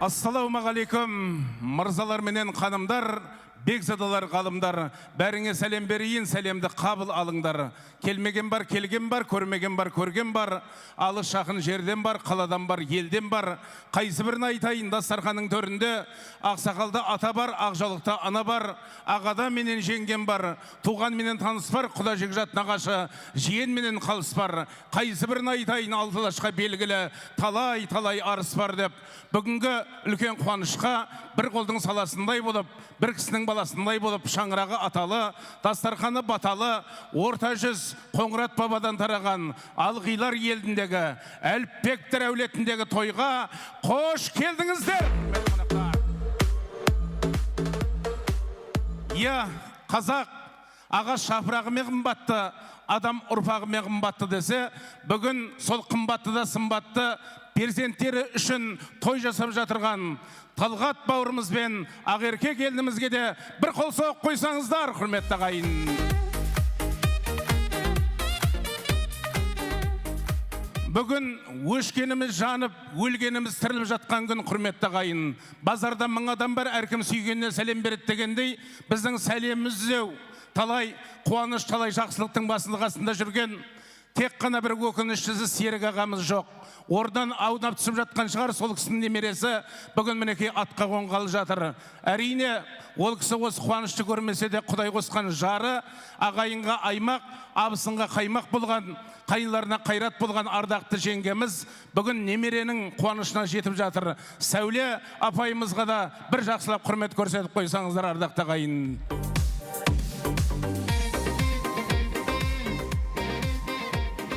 Ассалаумағалейкум, мырзалар менен ханымдар, бекзадалар ғалымдар, бәріңе сәлем берейін, сәлемді қабыл алыңдар. Келмеген бар, келген бар, көрмеген бар, көрген бар, алыс жақын жерден бар, қаладан бар, елден бар. Қайсы бірін айтайын, дастарханның төрінде, ақсақалда ата бар, ақжаулықта ана бар, ағада менен жеңген бар, туған менен таныс бар, құда жекжат нағашы, жиен менен қалыс бар. Қайсы бірін айтайын, алтылашқа белгілі, талай арыс бар деп. Бүгінгі үлкен қуанышқа бір қолдың саласындай болып, бір кісінің баласындай болып, шаңырағы аталы, дастарханы баталы, орта жүз Қоңырат бабадан тараған Алғилар елдіндегі, Әліпбектер әулетіндегі тойға қош келдіңіздер. Иә, қазақ ағаш жапырағымен қымбатты, адам ұрпағымен қымбатты десе, бүгін сол қымбатты да сымбатты перзенттері үшін той жасап жатырған Талғат бауырымыз бен Ақерке келінімізге де бір қол соғып қойсаңыздар, құрметті ағайын. Бүгін өшкеніміз жанып, өлгеніміз тіріліп жатқан күн, құрметті ағайын. Базарда мың адам бар, әркім сүйгеніне сәлем береді дегендей, біздің сәлеміміз зеу. Талай қуаныш, талай жақсылықтың басылғасында жүрген, тек қана бір өкініштісі Серік ағамыз жоқ. Ордан аунап түсіп жатқан шығар, сол кісінің немересі бүгін мінекей атқа қонғалы жатыр. Әрине, ол кісі осы қуанышты көрмесе де Құдай қосқан жары, ағайынға аймақ, абысынға қаймақ болған, қайынларына қайрат болған ардақты жеңгеміз бүгін немеренің қуанышына жетіп жатыр. Сәуле апайымызға да бір жақсылап құрмет көрсетіп қойсаңыздар, ардақты ағайын.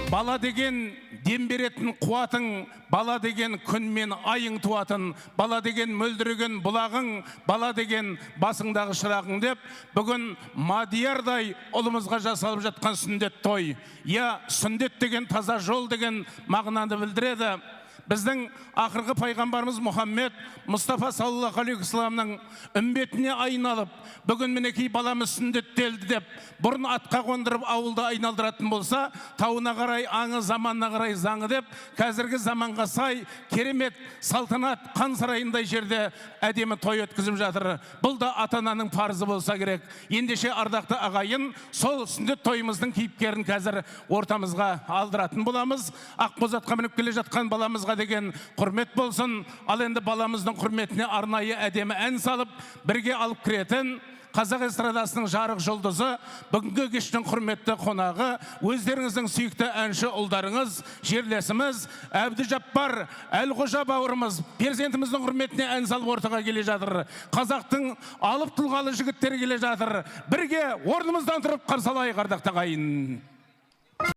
Бала деген дем беретін қуатың, бала деген күн мен айың туатын, бала деген мөлдіреген бұлағың, бала деген басыңдағы шырағың деп, бүгін Мадиярдай ұлымызға жасалып жатқан сүндет той. Я, сүндет деген таза жол деген мағынаны білдіреді. Біздің ақырғы пайғамбарымыз Мұхаммед Мұстафа саллаллаху алейхи вассаламның үмбетіне айналып, бүгін мінекей баламыз сүндеттелді деп, бұрын атқа қондырып ауылда айналдыратын болса, тауына қарай аңы, заманына қарай заңы деп, қазіргі заманға сай керемет салтанат хан сарайындай жерде әдемі той өткізіп жатыр. Бұл да ата-ананың парызы болса керек. Ендеше ардақты ағайын, сол сүндет тойымыздың кейіпкерін қазір ортамызға алдыратын боламыз. Ақбозатқа мініп келе жатқан баламызға деген құрмет болсын. Ал енді баламыздың құрметіне арнайы әдемі ән салып, бірге алып кіретін қазақ эстрадасының жарық жұлдызы, бүгінгі кештің құрметті қонағы, өздеріңіздің сүйікті әнші ұлдарыңыз, жерлесіміз Әбдіжаппар Әлқожа бауырымыз перзентіміздің құрметіне ән салып ортаға келе жатыр. Қазақтың алып тұлғалы жігіттері келе жатыр. Бірге орнымыздан тұрып қарсы алайық, ардақты ағайын.